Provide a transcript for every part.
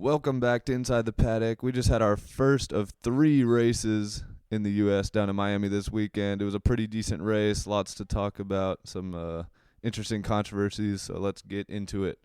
Welcome back to Inside the Paddock. We just had our first of 3 races in the U.S. down in Miami this weekend. It was a pretty decent race, lots to talk about, some interesting controversies, so let's get into it.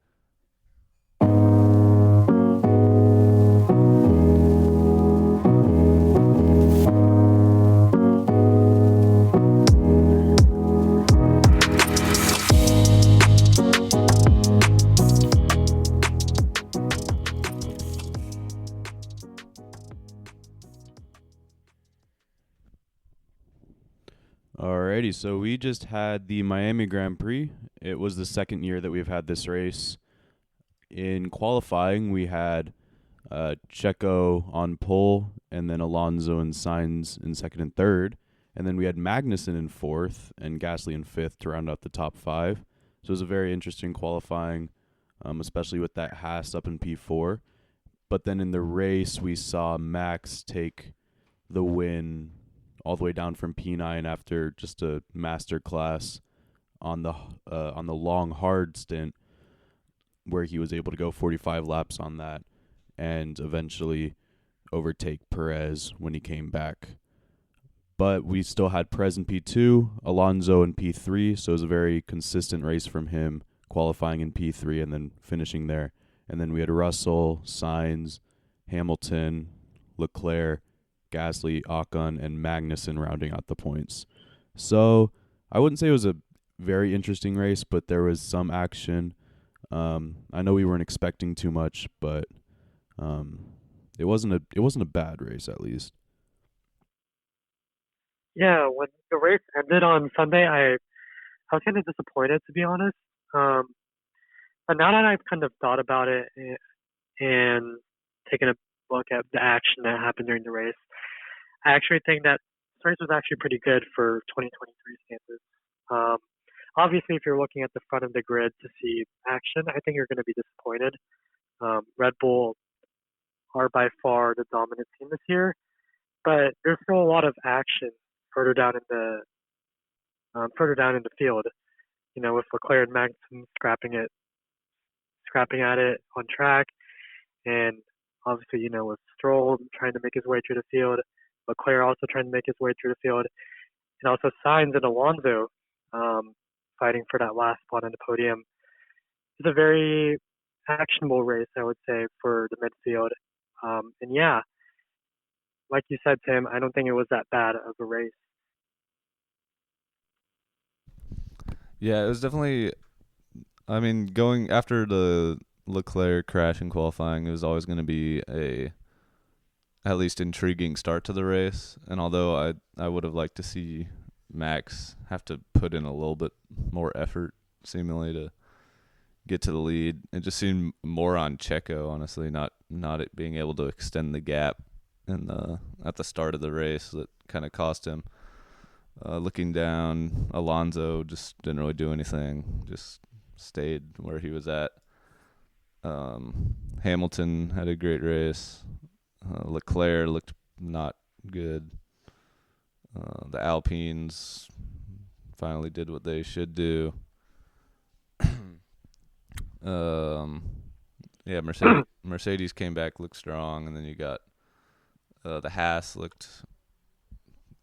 Alrighty, so we just had the Miami Grand Prix. It was the second year that we've had this race. In qualifying, we had Checo on pole, and then Alonso and Sainz in second and third. And then we had Magnussen in fourth and Gasly in fifth to round out the top 5. So it was a very interesting qualifying, especially with that Haas up in P4. But then in the race, we saw Max take the win all the way down from P9 after just a master class on the long hard stint, where he was able to go 45 laps on that and eventually overtake Perez when he came back. But we still had Perez in P2, Alonso in P3, so it was a very consistent race from him, qualifying in P3 and then finishing there. And then we had Russell, Sainz, Hamilton, Leclerc, Gasly, Ocon, and Magnussen rounding out the points. So I wouldn't say it was a very interesting race, but there was some action. I know we weren't expecting too much, but it wasn't a bad race, at least. Yeah, when the race ended on Sunday, I was kind of disappointed, to be honest. But now that I've kind of thought about it and taken a look at the action that happened during the race, I actually think that this race was actually pretty good for 2023 standards. Obviously, if you're looking at the front of the grid to see action, I think you're going to be disappointed. Red Bull are by far the dominant team this year, but there's still a lot of action further down in the field. You know, with Leclerc and Magnussen scrapping at it on track, and obviously, you know, with Stroll trying to make his way through the field, Leclerc also trying to make his way through the field, and also Sainz and Alonso fighting for that last spot on the podium. It's a very actionable race, I would say, for the midfield. And yeah, like you said, Tim, I don't think it was that bad of a race. Yeah, it was definitely, I mean, going after the Leclerc crash in qualifying, it was always going to be a at least intriguing start to the race. And although I would have liked to see Max have to put in a little bit more effort, seemingly, to get to the lead, it just seemed more on Checo, honestly, not it being able to extend the gap at the start of the race that kind of cost him. Looking down, Alonso just didn't really do anything, just stayed where he was at. Hamilton had a great race. Leclerc looked not good. The Alpines finally did what they should do. Yeah, Mercedes came back, looked strong, and then you got the Haas looked.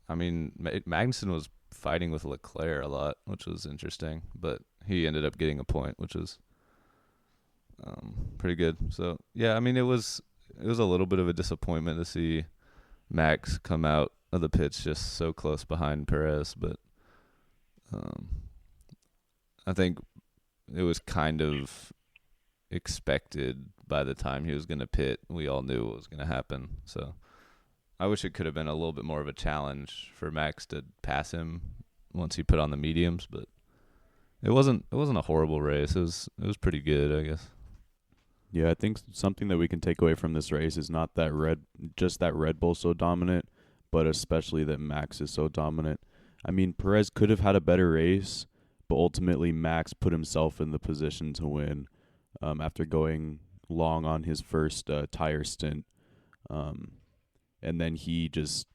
I mean, Magnussen was fighting with Leclerc a lot, which was interesting, but he ended up getting a point, which was pretty good. So yeah, I mean, it was a little bit of a disappointment to see Max come out of the pits just so close behind Perez, but I think it was kind of expected by the time he was going to pit. We all knew what was going to happen. So I wish it could have been a little bit more of a challenge for Max to pass him once he put on the mediums, but it wasn't a horrible race. It was pretty good, I guess. Yeah, I think something that we can take away from this race is not that Red Bull so dominant, but especially that Max is so dominant. I mean, Perez could have had a better race, but ultimately Max put himself in the position to win after going long on his first tire stint. And then he just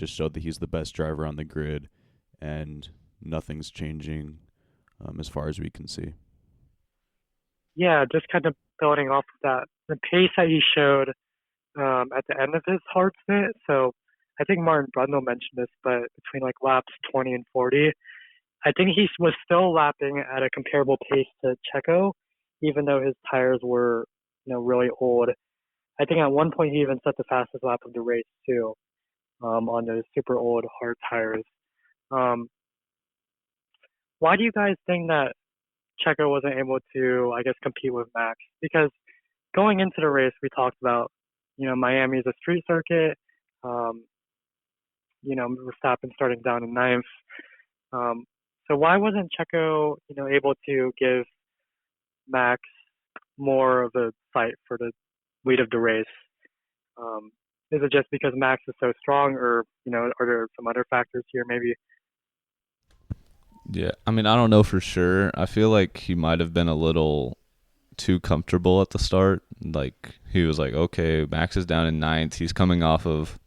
showed that he's the best driver on the grid, and nothing's changing as far as we can see. yeah, just kind of building off of that, the pace that he showed at the end of his hard stint. So I think Martin Brundle mentioned this, but between like laps 20 and 40, I think he was still lapping at a comparable pace to Checo, even though his tires were, really old. I think at one point he even set the fastest lap of the race too, on those super old hard tires. Um, why do you guys think that Checo wasn't able to, I guess, compete with Max? Because going into the race, we talked about, Miami is a street circuit. Um, Verstappen starting down in ninth. Um, so why wasn't Checo, able to give Max more of a fight for the lead of the race? Um, is it just because Max is so strong, or are there some other factors here? Maybe. Yeah, I mean, I don't know for sure. I feel like he might have been a little too comfortable at the start. Like he was like, okay, Max is down in ninth. He's coming off of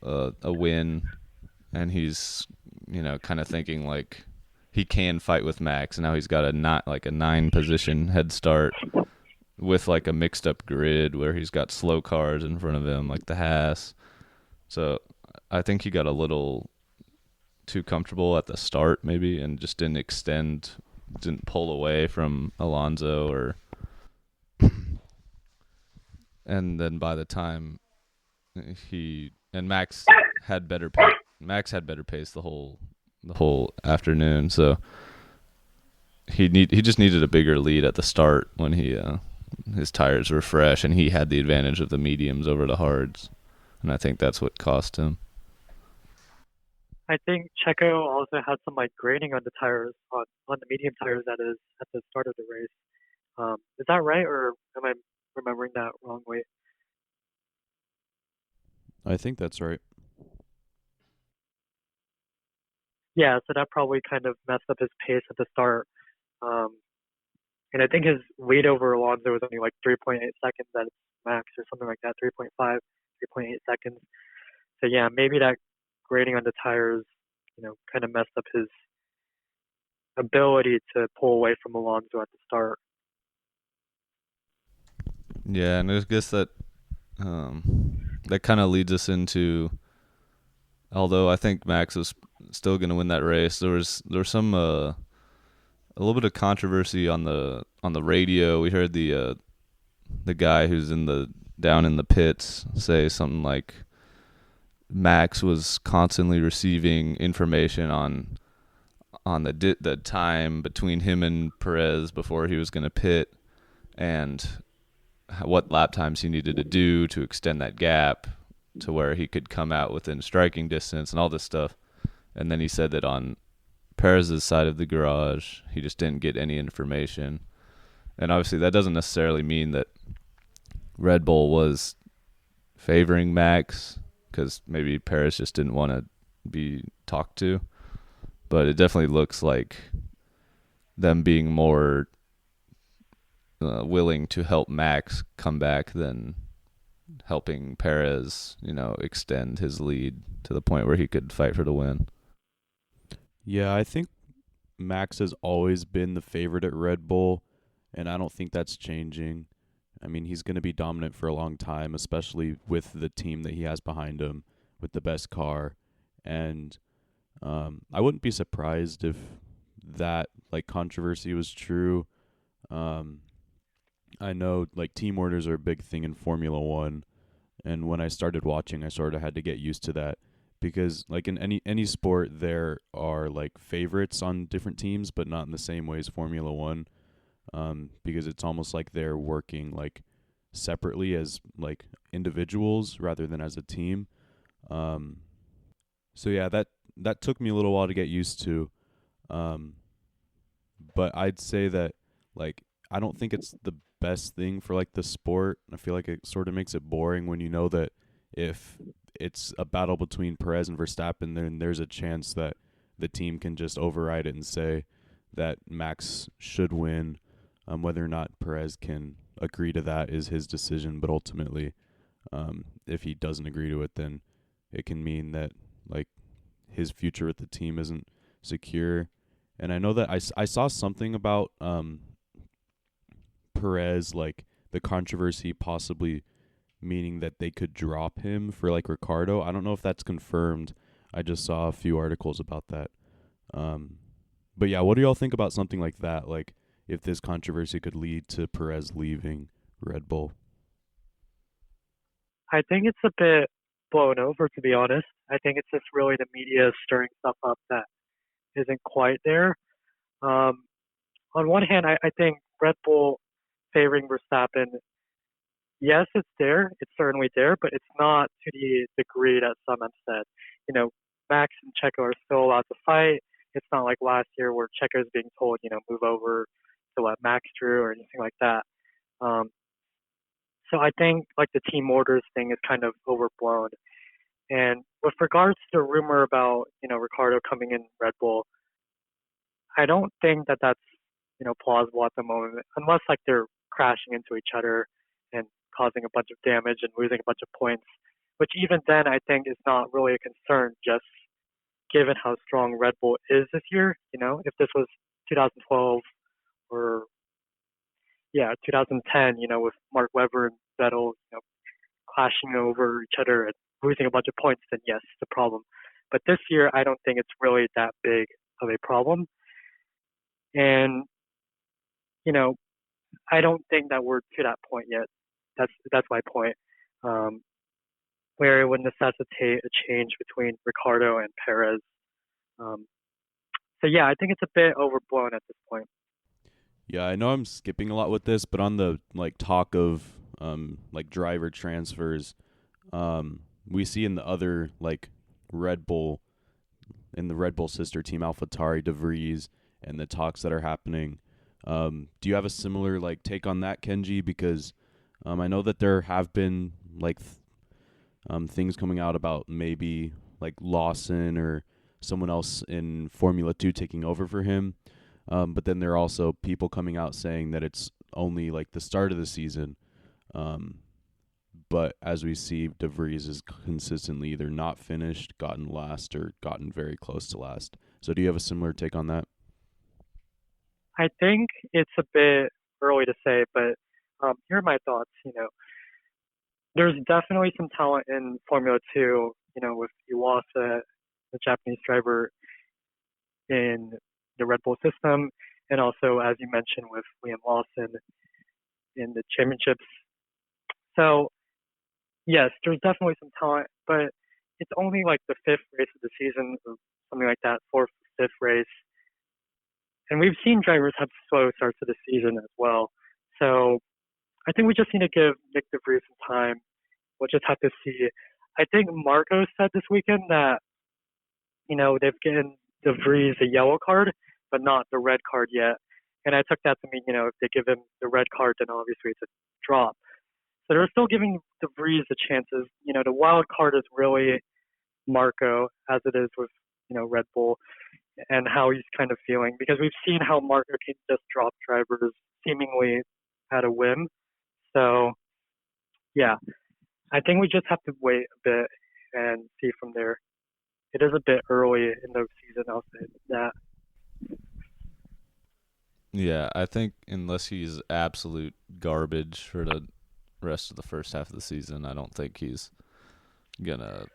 a win, and he's kind of thinking like he can fight with Max. And now he's got a not like a 9 position head start with like a mixed up grid where he's got slow cars in front of him, like the Haas. So I think he got a little too comfortable at the start, maybe, and just didn't pull away from Alonso or. And then by the time he and Max had better pace the whole afternoon. So he just needed a bigger lead at the start when his tires were fresh and he had the advantage of the mediums over the hards, and I think that's what cost him. I think Checo also had some like grading on the tires on the medium tires that is at the start of the race. Is that right, or am I remembering that wrongly? I think that's right. Yeah, so that probably kind of messed up his pace at the start. Um, and I think his lead over Alonso was only like 3.8 seconds at max or something like that, 3.5, 3.8 seconds. So yeah, maybe that grading on the tires, kind of messed up his ability to pull away from Alonso at the start. Yeah, and I guess that kind of leads us into. Although I think Max was still going to win that race, there was some a little bit of controversy on the radio. We heard the guy who's down in the pits say something like Max was constantly receiving information on the time between him and Perez before he was going to pit, and what lap times he needed to do to extend that gap to where he could come out within striking distance and all this stuff. And then he said that on Perez's side of the garage, he just didn't get any information. And obviously that doesn't necessarily mean that Red Bull was favoring Max, because maybe Perez just didn't want to be talked to. But it definitely looks like them being more willing to help Max come back than helping Perez, extend his lead to the point where he could fight for the win. Yeah, I think Max has always been the favorite at Red Bull, and I don't think that's changing. I mean, he's going to be dominant for a long time, especially with the team that he has behind him, with the best car. And I wouldn't be surprised if that like controversy was true. I know like team orders are a big thing in Formula One, and when I started watching, I sort of had to get used to that, because like in any sport there are like favorites on different teams, but not in the same way as Formula One, because it's almost like they're working like separately as like individuals rather than as a team. Um, so yeah, that took me a little while to get used to. Um, but I'd say that like I don't think it's the best thing for like the sport. I feel like it sort of makes it boring when you know that if it's a battle between Perez and Verstappen, then there's a chance that the team can just override it and say that Max should win. Whether or not Perez can agree to that is his decision, but ultimately, if he doesn't agree to it, then it can mean that like his future with the team isn't secure. And I know that I saw something about Perez, like the controversy possibly meaning that they could drop him for like Ricardo. I don't know if that's confirmed. I just saw a few articles about that. Um, but yeah, what do y'all think about something like that? Like if this controversy could lead to Perez leaving Red Bull? I think it's a bit blown over, to be honest. I think it's just really the media stirring stuff up that isn't quite there. Um, on one hand, I think Red Bull favoring Verstappen, yes, it's there. It's certainly there, but it's not to the degree that some have said. You know, Max and Checo are still allowed to fight. It's not like last year where Checo is being told, move over to let Max through or anything like that. Um, so I think like the team orders thing is kind of overblown. And with regards to the rumor about, Ricardo coming in Red Bull, I don't think that that's, plausible at the moment, unless like they're crashing into each other and causing a bunch of damage and losing a bunch of points, which even then I think is not really a concern, just given how strong Red Bull is this year. If this was 2012 or 2010, with Mark Webber and Vettel, clashing over each other and losing a bunch of points, then yes, it's a problem. But this year, I don't think it's really that big of a problem. And, I don't think that we're to that point yet. That's my point. Where it would necessitate a change between Ricardo and Perez. So yeah, I think it's a bit overblown at this point. Yeah, I know I'm skipping a lot with this, but on the like talk of like driver transfers, we see in the other like Red Bull, in the Red Bull sister team AlphaTauri, De Vries, and the talks that are happening. Do you have a similar like take on that, Kenji? Because I know that there have been like things coming out about maybe like Lawson or someone else in Formula 2 taking over for him. But then there are also people coming out saying that it's only like the start of the season. But as we see, De Vries is consistently either not finished, gotten last, or gotten very close to last. So do you have a similar take on that? I think it's a bit early to say, but here are my thoughts. There's definitely some talent in Formula 2, with Iwasa, the Japanese driver in the Red Bull system, and also, as you mentioned, with Liam Lawson in the championships. So, yes, there's definitely some talent, but it's only like the fifth race of the season, or something like that, fourth, fifth race. And we've seen drivers have slow starts to the season as well. So I think we just need to give Nick De Vries some time. We'll just have to see. I think Marco said this weekend that, they've given De Vries a yellow card, but not the red card yet. And I took that to mean, if they give him the red card, then obviously it's a drop. So they're still giving De Vries the chances. The wild card is really Marco, as it is with, Red Bull, and how he's kind of feeling. Because we've seen how Marco can just drop drivers seemingly at a whim. So, yeah, I think we just have to wait a bit and see from there. It is a bit early in the season, I'll say that. Yeah, I think unless he's absolute garbage for the rest of the first half of the season, I don't think he's gonna.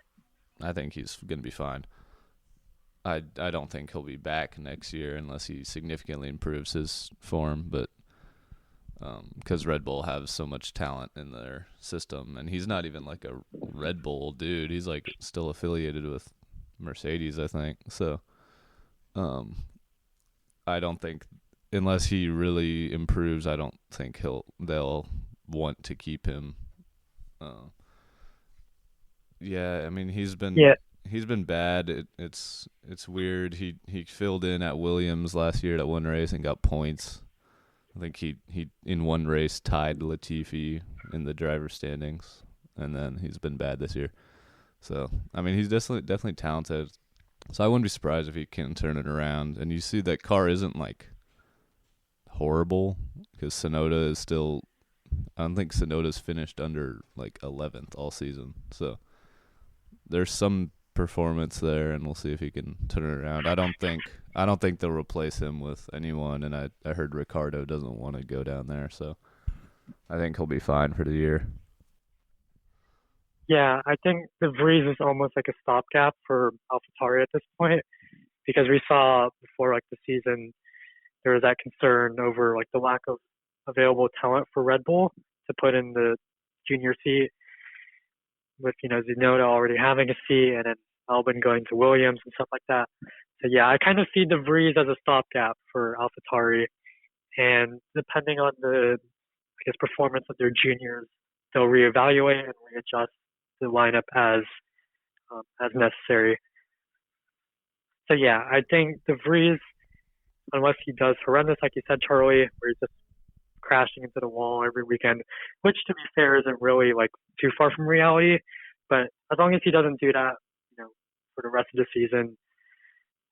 I think he's gonna be fine. I don't think he'll be back next year unless he significantly improves his form, but because Red Bull have so much talent in their system, and he's not even like a Red Bull dude. He's like still affiliated with Mercedes, I think. So, I don't think unless he really improves, I don't think they'll want to keep him. Yeah, I mean he's been bad. It's weird. He filled in at Williams last year at one race and got points. I think he in one race tied Latifi in the driver standings, and then he's been bad this year. So I mean he's definitely talented. So I wouldn't be surprised if he can turn it around. And you see that car isn't like horrible because Sonoda is still. I don't think Sonoda's finished under like 11th all season. So there's some performance there, and we'll see if he can turn it around. I don't think they'll replace him with anyone, and I heard Ricardo doesn't want to go down there. So I think he'll be fine for the year. Yeah, I think the Vries is almost like a stopgap for AlphaTauri at this point because we saw before like the season there was that concern over like the lack of available talent for Red Bull to put in the junior seat with Tsunoda already having a seat and then Albon going to Williams and stuff like that. So yeah, I kind of see the Vries as a stopgap for AlphaTauri, and depending on the I guess performance of their juniors, they'll reevaluate and readjust the lineup as necessary. So yeah, I think the Vries, unless he does horrendous, like you said, Charlie, where he's just crashing into the wall every weekend, which to be fair isn't really like too far from reality. But as long as he doesn't do that, for the rest of the season,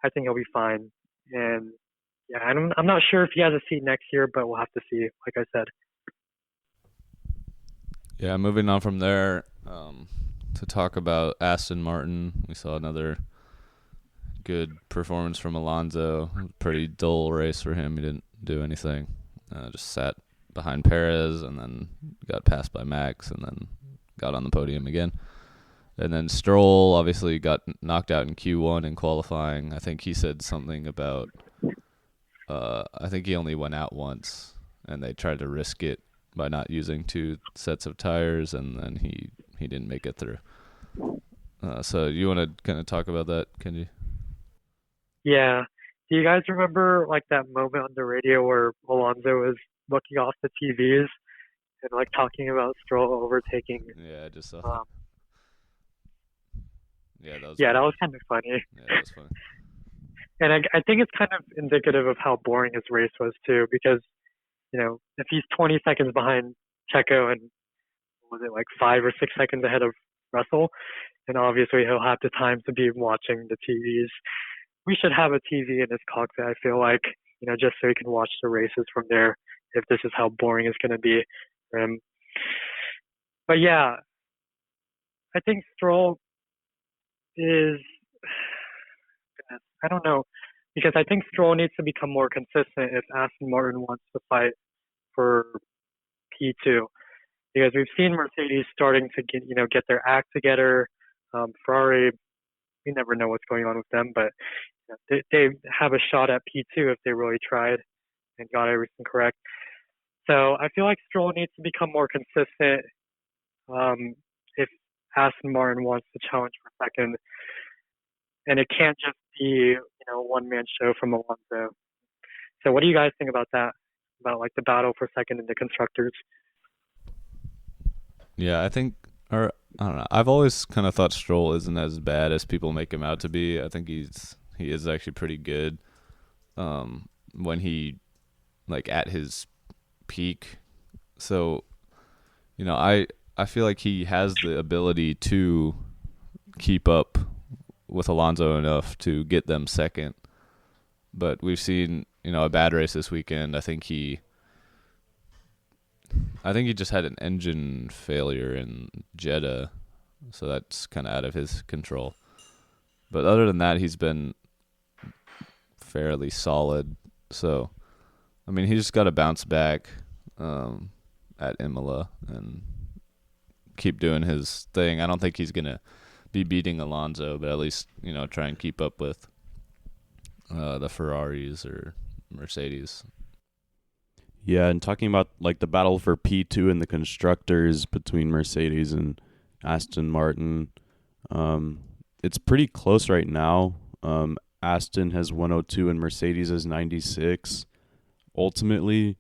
I think he'll be fine. And yeah, I'm not sure if he has a seat next year, but we'll have to see. Like I said. Yeah, moving on from there to talk about Aston Martin. We saw another good performance from Alonso. Pretty dull race for him. He didn't do anything. Just sat behind Perez and then got passed by Max and then got on the podium again. And then Stroll obviously got knocked out in Q1 in qualifying. I think he said something about I think he only went out once and they tried to risk it by not using 2 sets of tires, and then he didn't make it through. So you want to kind of talk about that, Kenji? Yeah. Do you guys remember like that moment on the radio where Alonso was looking off the TVs and like talking about Stroll overtaking? Yeah, I just saw that. Um, Yeah, that was yeah, funny. that was kind of funny. Yeah, that was funny. And I think it's kind of indicative of how boring his race was too, because if he's 20 seconds behind Checo and was it like 5 or 6 seconds ahead of Russell, and obviously he'll have the time to be watching the TVs. We should have a TV in his cockpit, I feel like, just so he can watch the races from there if this is how boring it's going to be for him. But yeah, I think Stroll is, I don't know, because I think Stroll needs to become more consistent if Aston Martin wants to fight for P2. Because we've seen Mercedes starting to get their act together. Ferrari, we never know what's going on with them, but they have a shot at P2 if they really tried and got everything correct. So I feel like Stroll needs to become more consistent if Aston Martin wants to challenge for second, and it can't just be a one-man show from Alonso. So what do you guys think about that? About like the battle for second in the constructors? Yeah, I think, or I don't know. I've always kind of thought Stroll isn't as bad as people make him out to be. I think he is actually pretty good. When he like at his peak. So, I feel like he has the ability to keep up with Alonso enough to get them second. But we've seen, a bad race this weekend. I think he just had an engine failure in Jeddah, so that's kind of out of his control. But other than that, he's been fairly solid. So, I mean, he just got to bounce back at Imola and keep doing his thing. I don't think he's going to be beating Alonso, but at least, try and keep up with the Ferraris or Mercedes. Yeah, and talking about like the battle for P2 in the constructors between Mercedes and Aston Martin, it's pretty close right now. Aston has 102 and Mercedes has 96. Ultimately,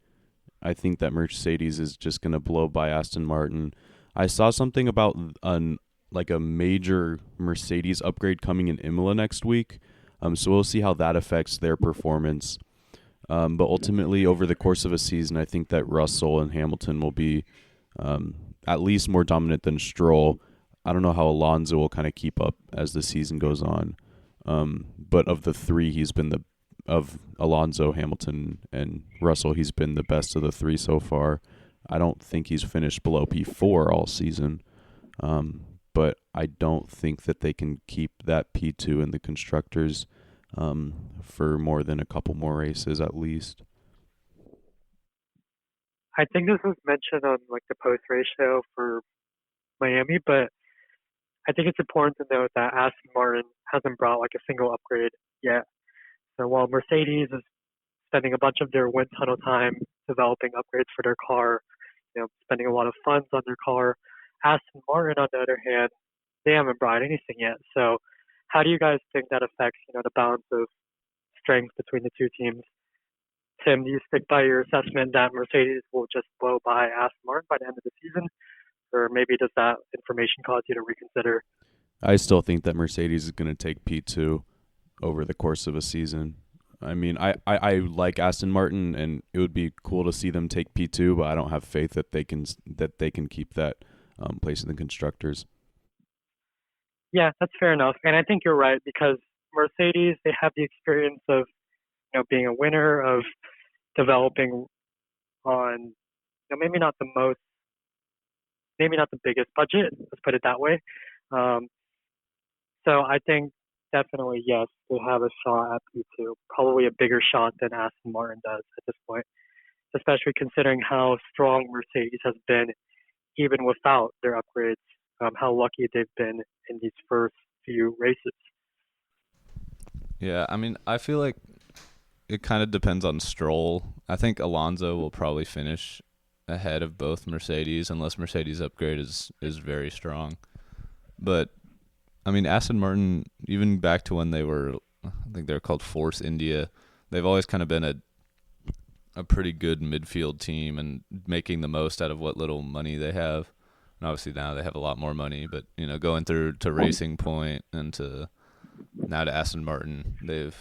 I think that Mercedes is just going to blow by Aston Martin. I saw something about a major Mercedes upgrade coming in Imola next week. So we'll see how that affects their performance. But ultimately, over the course of a season, I think that Russell and Hamilton will be at least more dominant than Stroll. I don't know how Alonso will kind of keep up as the season goes on. But of the three, of Alonso, Hamilton, and Russell, he's been the best of the three so far. I don't think he's finished below P4 all season. But I don't think that they can keep that P2 in the constructors for more than a couple more races at least. I think this was mentioned on like the post race show for Miami, but I think it's important to note that Aston Martin hasn't brought like a single upgrade yet. So while Mercedes is spending a bunch of their wind tunnel time developing upgrades for their car, spending a lot of funds on their car, Aston Martin, on the other hand, they haven't brought anything yet. So how do you guys think that affects, the balance of strength between the two teams? Tim, do you stick by your assessment that Mercedes will just blow by Aston Martin by the end of the season? Or maybe does that information cause you to reconsider? I still think that Mercedes is going to take P2 over the course of a season. I mean, I like Aston Martin, and it would be cool to see them take P2, but I don't have faith that they can keep that place in the constructors. Yeah, that's fair enough. And I think you're right because Mercedes, they have the experience of, being a winner, of developing on, maybe not the biggest budget, let's put it that way. So I think definitely, yes, they have a shot at P2, probably a bigger shot than Aston Martin does at this point, especially considering how strong Mercedes has been even without their upgrades, how lucky they've been in these first few races. Yeah, I mean, I feel like it kind of depends on Stroll. I think Alonso will probably finish ahead of both Mercedes unless Mercedes' upgrade is very strong. But I mean, Aston Martin, even back to when they were, I think they were called Force India, they've always kind of been a pretty good midfield team and making the most out of what little money they have. And obviously now they have a lot more money, but going through to Racing Point and to now to Aston Martin, they've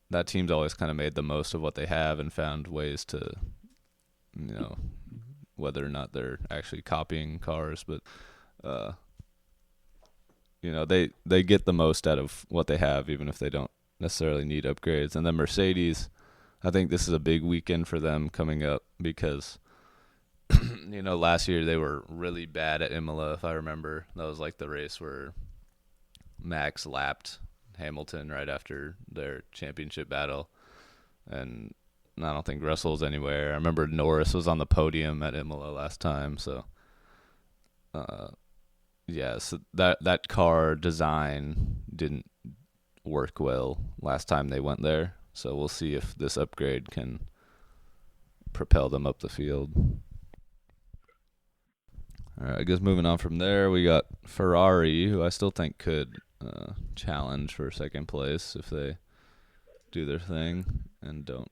that team's always kind of made the most of what they have and found ways to, whether or not they're actually copying cars, but they get the most out of what they have, even if they don't necessarily need upgrades. And then Mercedes, I think this is a big weekend for them coming up because, last year they were really bad at Imola, if I remember. That was like the race where Max lapped Hamilton right after their championship battle. And I don't think Russell's anywhere. I remember Norris was on the podium at Imola last time, so so that car design didn't work well last time they went there. So we'll see if this upgrade can propel them up the field. All right, I guess moving on from there, we got Ferrari, who I still think could challenge for second place if they do their thing and don't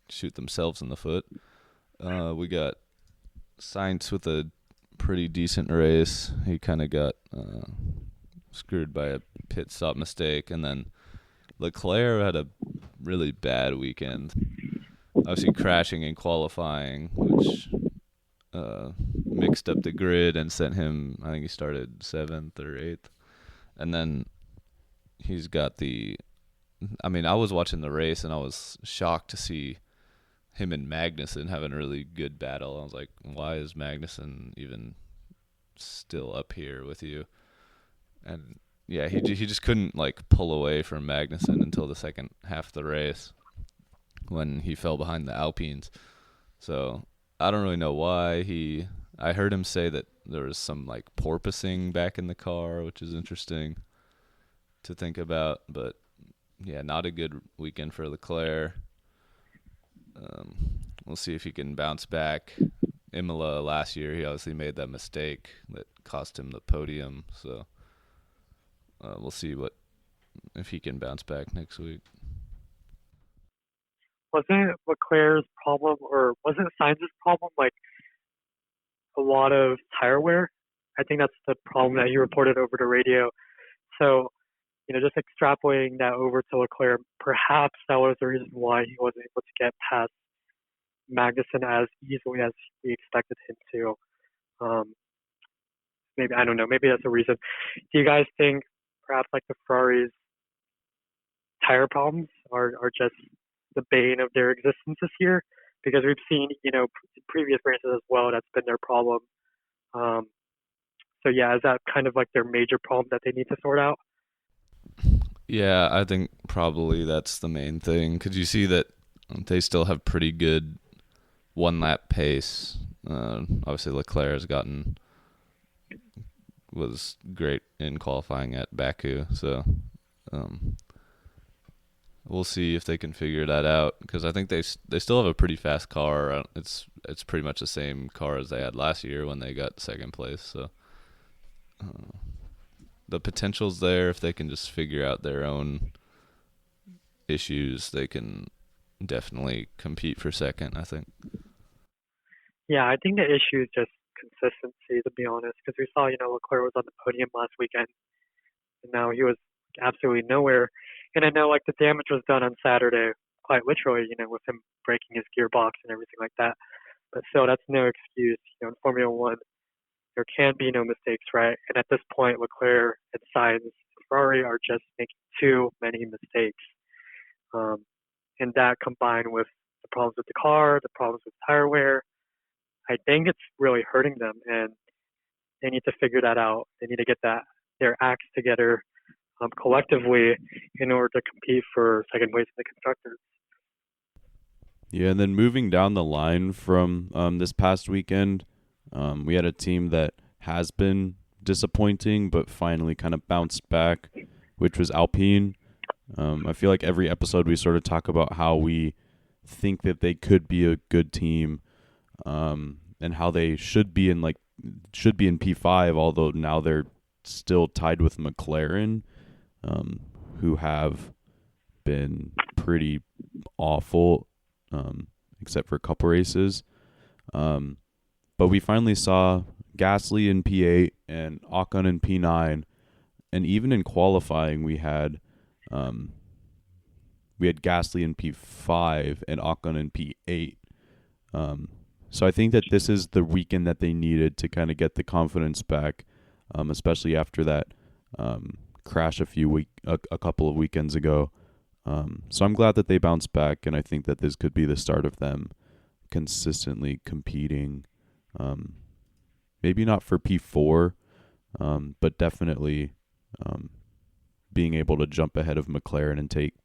shoot themselves in the foot. We got Sainz with a pretty decent race. He kind of got screwed by a pit stop mistake, and then Leclerc had a really bad weekend. Obviously crashing in qualifying, which mixed up the grid and sent him, I think he started 7th or 8th. And then he's got I was watching the race and I was shocked to see him and Magnussen having a really good battle. I was like, why is Magnussen even still up here with you? And yeah, he just couldn't pull away from Magnussen until the second half of the race when he fell behind the Alpines. So I don't really know why I heard him say that there was some porpoising back in the car, which is interesting to think about. But yeah, not a good weekend for Leclerc. We'll see if he can bounce back. Imola last year, he obviously made that mistake that cost him the podium. So we'll see if he can bounce back next week. Wasn't Leclerc's problem, or wasn't Sainz's problem, a lot of tire wear? I think that's the problem that he reported over the radio. So, just extrapolating that over to Leclerc, perhaps that was the reason why he wasn't able to get past Magnussen as easily as we expected him to. Maybe, I don't know, maybe that's a reason. Do you guys think perhaps the Ferrari's tire problems are just the bane of their existence this year? Because we've seen, previous races as well, that's been their problem. So yeah, is that kind of their major problem that they need to sort out? Yeah, I think probably that's the main thing. Because you see that they still have pretty good one lap pace. Obviously, Leclerc was great in qualifying at Baku, so we'll see if they can figure that out, because I think they still have a pretty fast car. It's pretty much the same car as they had last year when they got second place. So the potential's there. If they can just figure out their own issues, they can definitely compete for second, I think. Yeah, I think the issue is just consistency, to be honest, because we saw, Leclerc was on the podium last weekend, and now he was absolutely nowhere. And I know, like, the damage was done on Saturday, quite literally, with him breaking his gearbox and everything like that. But still, that's no excuse. In Formula One, there can be no mistakes, right? And at this point, Leclerc and Sainz and Ferrari are just making too many mistakes. And that combined with the problems with the car, the problems with tire wear, I think it's really hurting them, and they need to figure that out. They need to get their acts together collectively in order to compete for second place in the constructors. Yeah, and then moving down the line from this past weekend, we had a team that has been disappointing but finally kind of bounced back, which was Alpine. I feel like every episode we sort of talk about how we think that they could be a good team, and how they should be in P5, although now they're still tied with McLaren, who have been pretty awful, except for a couple races. But we finally saw Gasly in P8 and Ocon in P9, and even in qualifying we had Gasly in P5 and Ocon in P8. So I think that this is the weekend that they needed to kind of get the confidence back, especially after that crash a couple of weekends ago. So I'm glad that they bounced back, and I think that this could be the start of them consistently competing. Maybe not for P4, but definitely being able to jump ahead of McLaren and take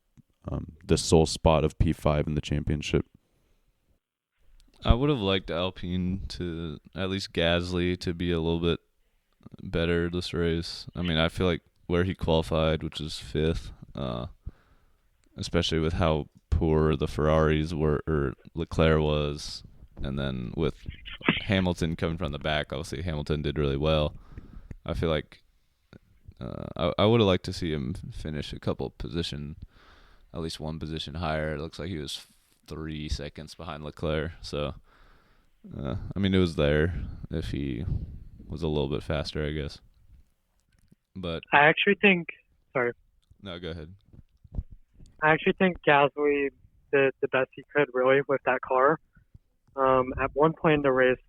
the sole spot of P5 in the championship. I would have liked Alpine to, at least Gasly, to be a little bit better this race. I mean, I feel like where he qualified, which is 5th, especially with how poor the Ferraris were, or Leclerc was, and then with Hamilton coming from the back, obviously Hamilton did really well. I feel like I would have liked to see him finish a couple position, at least one position higher. It looks like he was 3 seconds behind Leclerc. So, I mean, it was there if he was a little bit faster, I guess. But I actually think, sorry. No, go ahead. I actually think Gasly did the best he could, really, with that car. At one point in the race,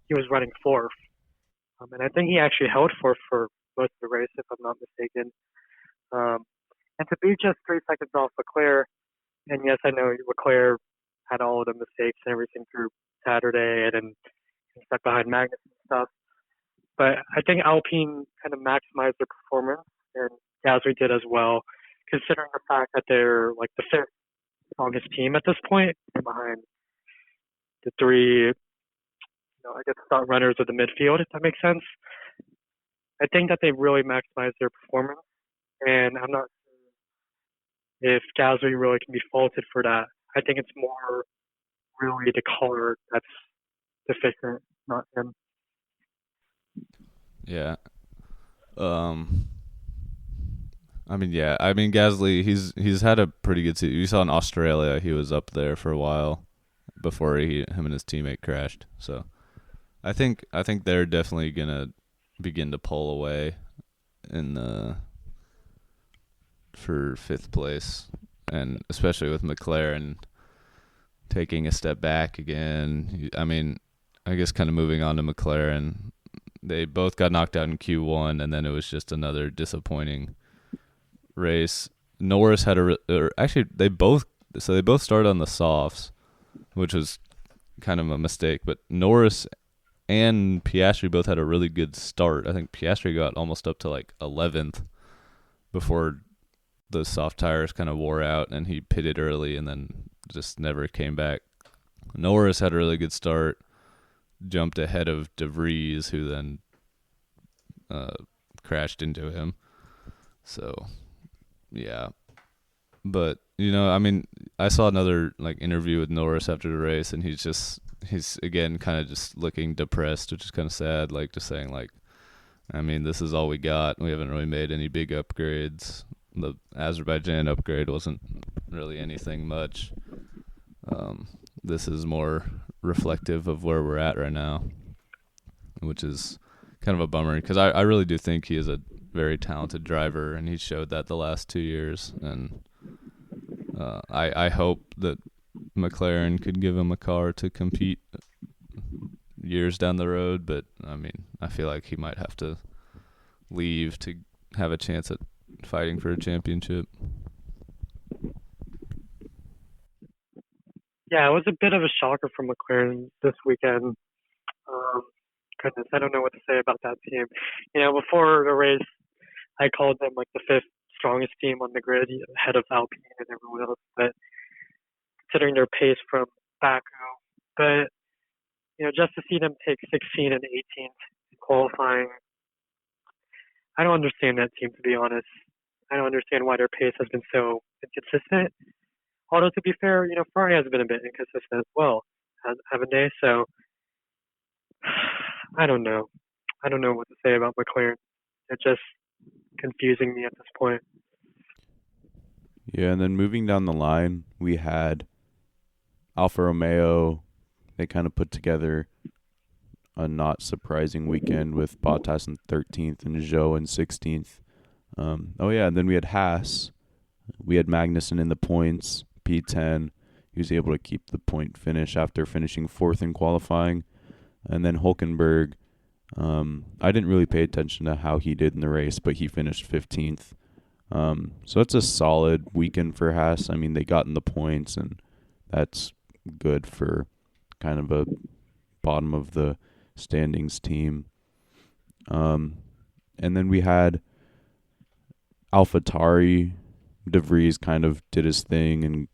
he was running 4th. And I think he actually held 4th for most of the race, if I'm not mistaken. And to be just 3 seconds off Leclerc, and yes, I know Leclerc had all of the mistakes and everything through Saturday, and then stuck behind Magnus and stuff. But I think Alpine kind of maximized their performance, and Gasly did as well, considering the fact that they're like the 5th strongest team at this point, behind the 3, I guess, front runners of the midfield, if that makes sense. I think that they really maximized their performance, and I'm not sure if Gasly really can be faulted for that. I think it's more really the car that's deficient, not him. Yeah. I mean, Gasly, he's had a pretty good season. You saw in Australia, he was up there for a while before him and his teammate crashed. So, I think they're definitely gonna begin to pull away for 5th place, and especially with McLaren taking a step back again. I mean, I guess kind of moving on to McLaren, they both got knocked out in Q1, and then it was just another disappointing race. Norris had they both started on the softs, which was kind of a mistake, but Norris and Piastri both had a really good start. I think Piastri got almost up to like 11th before the soft tires kind of wore out, and he pitted early and then just never came back. Norris had a really good start, jumped ahead of Vries, who then crashed into him. So, yeah. But, I mean, I saw another interview with Norris after the race, and he's again kind of just looking depressed, which is kind of sad, just saying I mean, this is all we got. We haven't really made any big upgrades. The Azerbaijan upgrade wasn't really anything much. This is more reflective of where we're at right now, which is kind of a bummer because I really do think he is a very talented driver, and he showed that the last 2 years. And I hope that McLaren could give him a car to compete years down the road, but I mean, I feel like he might have to leave to have a chance at fighting for a championship. Yeah, it was a bit of a shocker for McLaren this weekend. Goodness, I don't know what to say about that team. Before the race, I called them the fifth strongest team on the grid, ahead of Alpine and everyone else. But considering their pace from Baku, but just to see them take 16 and 18th in qualifying, I don't understand that team, to be honest. I don't understand why their pace has been so inconsistent. Although, to be fair, Ferrari has been a bit inconsistent as well, haven't they? So, I don't know. I don't know what to say about McLaren. It's just confusing me at this point. Yeah, and then moving down the line, we had Alfa Romeo. They kind of put together a not surprising weekend with Bottas in 13th and Zhou in 16th. And then we had Haas. We had Magnussen in the points, P10. He was able to keep the point finish after finishing 4th in qualifying. And then Hülkenberg, I didn't really pay attention to how he did in the race, but he finished 15th. So it's a solid weekend for Haas. I mean, they got in the points, and that's good for kind of a bottom of the standings team. And then we had AlphaTauri. De Vries kind of did his thing and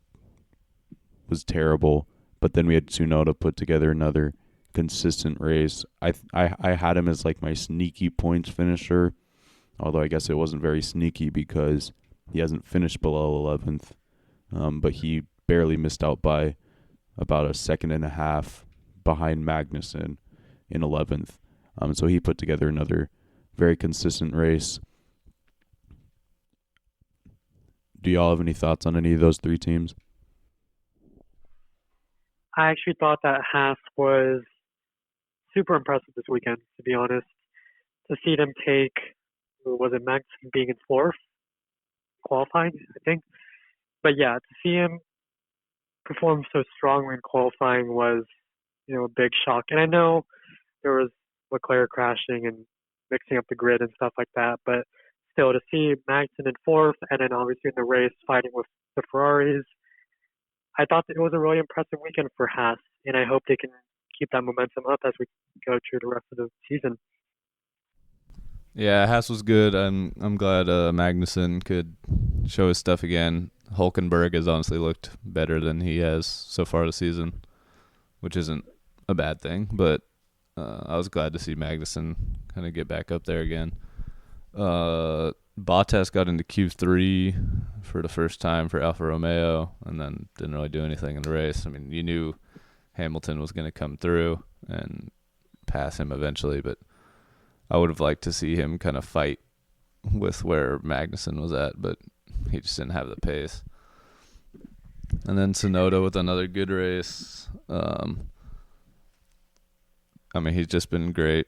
was terrible. But then we had Tsunoda put together another consistent race. I had him as my sneaky points finisher, although I guess it wasn't very sneaky because he hasn't finished below 11th. But he barely missed out by about a second and a half behind Magnussen in 11th. So he put together another very consistent race. Do y'all have any thoughts on any of those three teams? I actually thought that Haas was super impressive this weekend, to be honest. To see them take, was it Magnussen being in 4th? Qualifying, I think. But yeah, to see him perform so strongly in qualifying was, a big shock. And I know there was Leclerc crashing and mixing up the grid and stuff like that, but still, to see Magnussen in 4th and then obviously in the race fighting with the Ferraris, I thought that it was a really impressive weekend for Haas, and I hope they can keep that momentum up as we go through the rest of the season. Yeah, Haas was good. I'm glad Magnussen could show his stuff again. Hülkenberg has honestly looked better than he has so far this season, which isn't a bad thing. But I was glad to see Magnussen kind of get back up there again. Bottas got into Q3 for the first time for Alfa Romeo, and then didn't really do anything in the race. I mean, you knew Hamilton was going to come through and pass him eventually, but I would have liked to see him kind of fight with where Magnussen was at, but he just didn't have the pace. And then Tsunoda with another good race. I mean, he's just been great.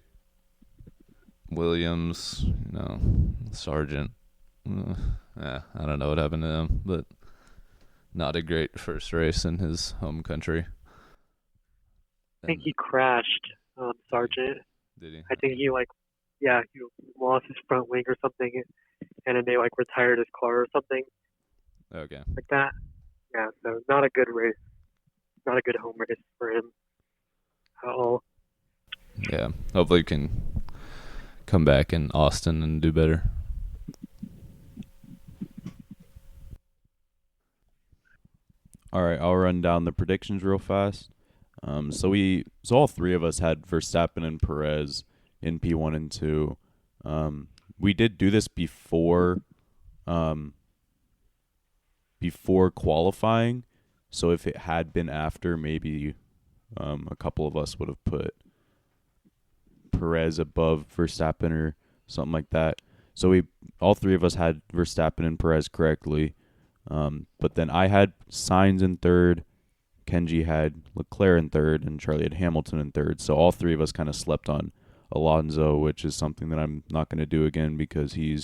Williams, Sargent. I don't know what happened to him, but not a great first race in his home country. I think he crashed, Sargent. Did he? I think he he lost his front wing or something, and then they retired his car or something. Okay. Like that. Yeah, so not a good race. Not a good home race for him at all. Yeah, hopefully he can come back in Aston and do better. All right, I'll run down the predictions real fast. So all three of us had Verstappen and Perez in P1 and 2. We did do this um, before qualifying. So if it had been after, maybe a couple of us would have put Perez above Verstappen or something like that. So all three of us had Verstappen and Perez correctly. But then I had Sainz in third, Kenji had Leclerc in third, and Charlie had Hamilton in third. So all three of us kind of slept on Alonso, which is something that I'm not going to do again because he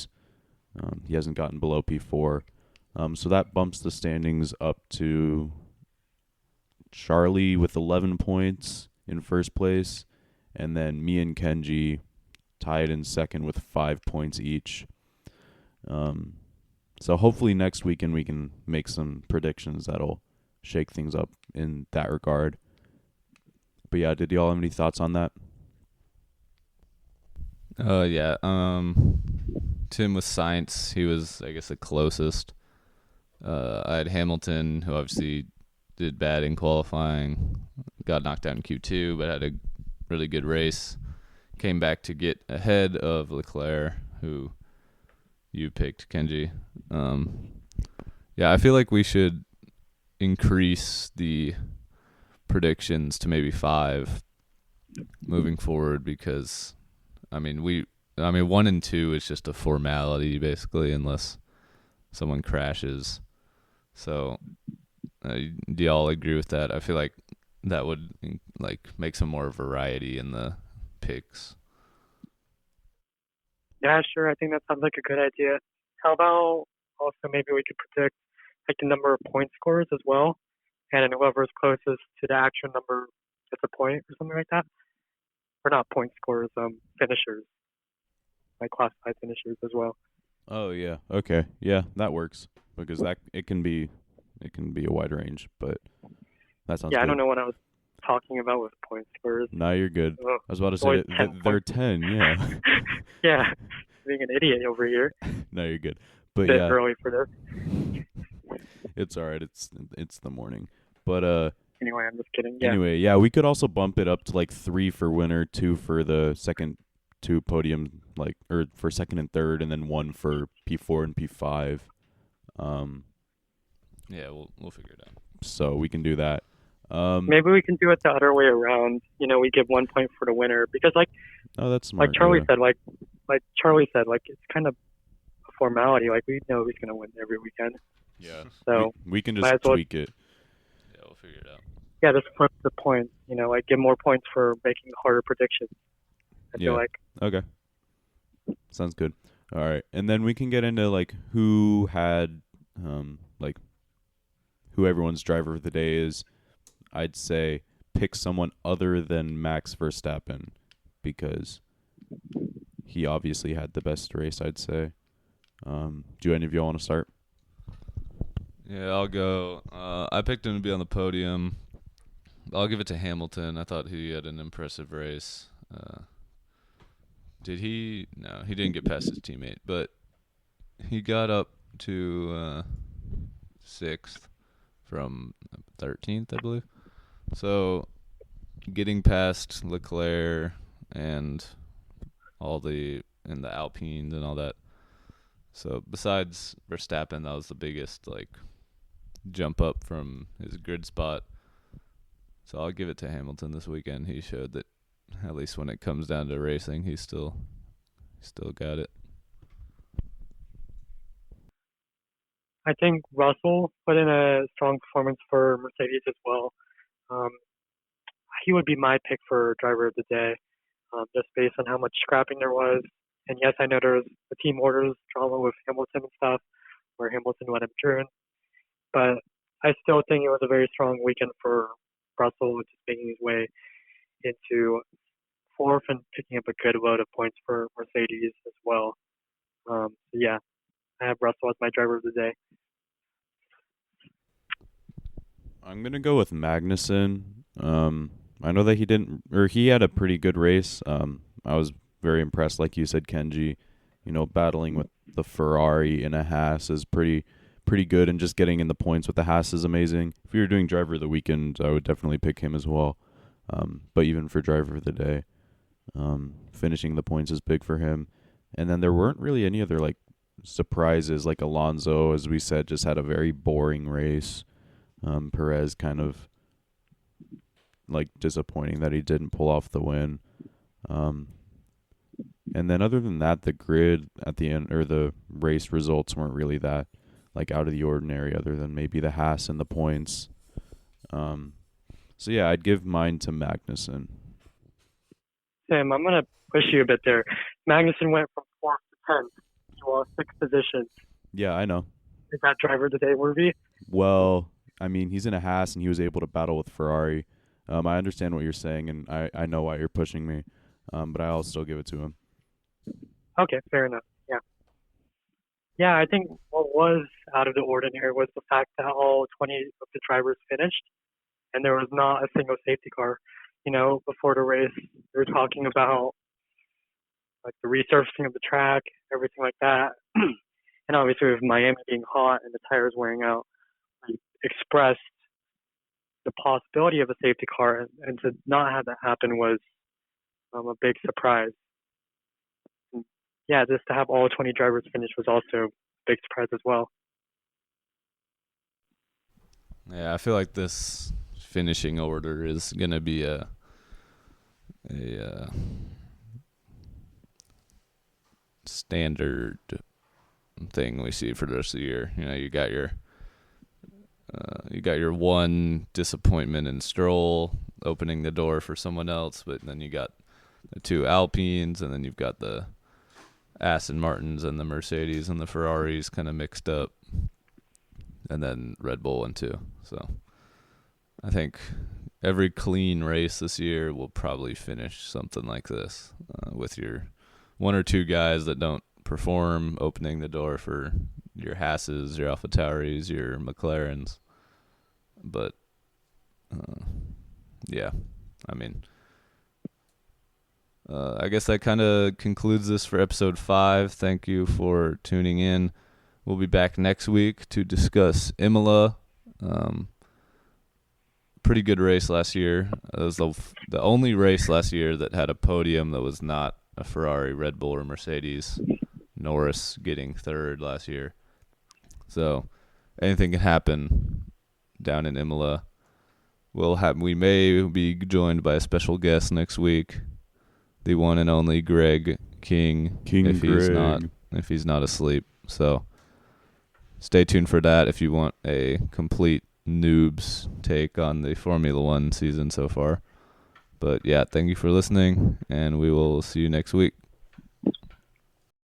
hasn't gotten below P4. So that bumps the standings up to Charlie with 11 points in first place, and then me and Kenji tied in second with 5 points each. So hopefully next weekend we can make some predictions that'll shake things up in that regard. But yeah, did y'all have any thoughts on that? Yeah. Tim with Science, he was, I guess, the closest. I had Hamilton, who obviously did bad in qualifying, got knocked out in Q2, but had a really good race. Came back to get ahead of Leclerc, who you picked, Kenji. Yeah, I feel like we should increase the predictions to maybe 5 moving forward because, I mean, 1 and 2 is just a formality basically, unless someone crashes. So, do y'all agree with that? I feel like that would make some more variety in the picks. Yeah, sure. I think that sounds like a good idea. How about also maybe we could predict like the number of point scores as well, and then whoever's closest to the actual number gets a point or something like that. Or not point scores, finishers, like classified finishers as well. Oh yeah, okay, yeah, that works because that it can be a wide range, but that sounds Yeah, I good. don't know what I was talking about with point scores. No, you're good. Oh, I was about to say always 10 they're points. 10, yeah. Yeah, being an idiot over here. No, you're good. A But bit yeah, early for this. it's all right. It's the morning. But Anyway, I'm just kidding. Yeah. anyway, yeah, we could also bump it up to like 3 for winner, 2 for the second 2 podium, like or for second and third, and then 1 for P4 and P5. Yeah, we'll figure it out. So we can do that. Maybe we can do it the other way around. You know, we give 1 point for the winner because, Oh, that's smart. like Charlie yeah. said, it's kind of a formality. Like we know who's gonna win every weekend. Yeah. So we can might just as well- tweak it. Yeah, we'll figure it out. yeah, just flip the points. You know, like give more points for making harder predictions. I feel Yeah. like. Okay. Sounds good. All right. And then we can get into like who had like who everyone's driver of the day is. I'd say pick someone other than Max Verstappen because he obviously had the best race, I'd say. Do any of y'all want to start? Yeah, I'll go. I picked him to be on the podium. I'll give it to Hamilton. I thought he had an impressive race. Did he? No, he didn't get past his teammate, but he got up to 6th from 13th, I believe. So getting past Leclerc and the Alpines and all that. So besides Verstappen, that was the biggest jump up from his grid spot. So I'll give it to Hamilton this weekend. He showed that at least when it comes down to racing, he still got it. I think Russell put in a strong performance for Mercedes as well. He would be my pick for driver of the day, just based on how much scrapping there was. And yes, I know there's the team orders drama with Hamilton and stuff, where Hamilton let him turn. But I still think it was a very strong weekend for Russell, just making his way into 4th and picking up a good load of points for Mercedes as well. So yeah, I have Russell as my driver of the day. I'm gonna go with Magnussen. I know that he had a pretty good race. I was very impressed, like you said, Kenji. You know, battling with the Ferrari in a Haas is pretty pretty good, and just getting in the points with the Haas is amazing. If you're doing driver of the weekend, I would definitely pick him as well. But even for driver of the day, finishing the points is big for him. And then there weren't really any other like surprises. Like Alonso, as we said, just had a very boring race. Perez kind of like disappointing that he didn't pull off the win. And then other than that, the grid at the end, or the race results, weren't really that like out of the ordinary, other than maybe the Haas and the points. So yeah, I'd give mine to Magnussen. Sam, I'm going to push you a bit there. Magnussen went from 4th to 10th. He lost 6 positions. Yeah, I know. Is that driver of the day worthy? Well, I mean, he's in a Haas and he was able to battle with Ferrari. I understand what you're saying, and I know why you're pushing me, but I'll still give it to him. Okay, fair enough. Yeah. Yeah, I think what was out of the ordinary was the fact that all 20 of the drivers finished, and there was not a single safety car. You know, before the race, they were talking about like the resurfacing of the track, everything like that. And obviously with Miami being hot and the tires wearing out, we expressed the possibility of a safety car, and to not have that happen was a big surprise. And yeah, just to have all 20 drivers finish was also a big surprise as well. Yeah, I feel like this finishing order is gonna be a standard thing we see for the rest of the year. You know, you got your one disappointment in Stroll opening the door for someone else, but then you got the 2 Alpines, and then you've got the Aston Martins and the Mercedes and the Ferraris kind of mixed up, and then Red Bull and 2. So I think every clean race this year will probably finish something like this, with your 1 or 2 guys that don't perform opening the door for your Haas's, your AlphaTauris, your McLarens. But yeah, I mean, I guess that kind of concludes this for episode 5. Thank you for tuning in. We'll be back next week to discuss Imola. Pretty good race last year. It was the only race last year that had a podium that was not a Ferrari, Red Bull, or Mercedes. Norris getting 3rd last year. So anything can happen down in Imola. We may be joined by a special guest next week, the one and only Greg King if he's not asleep. So stay tuned for that if you want a complete noob's take on the Formula One season so far. But yeah, thank you for listening, and we will see you next week.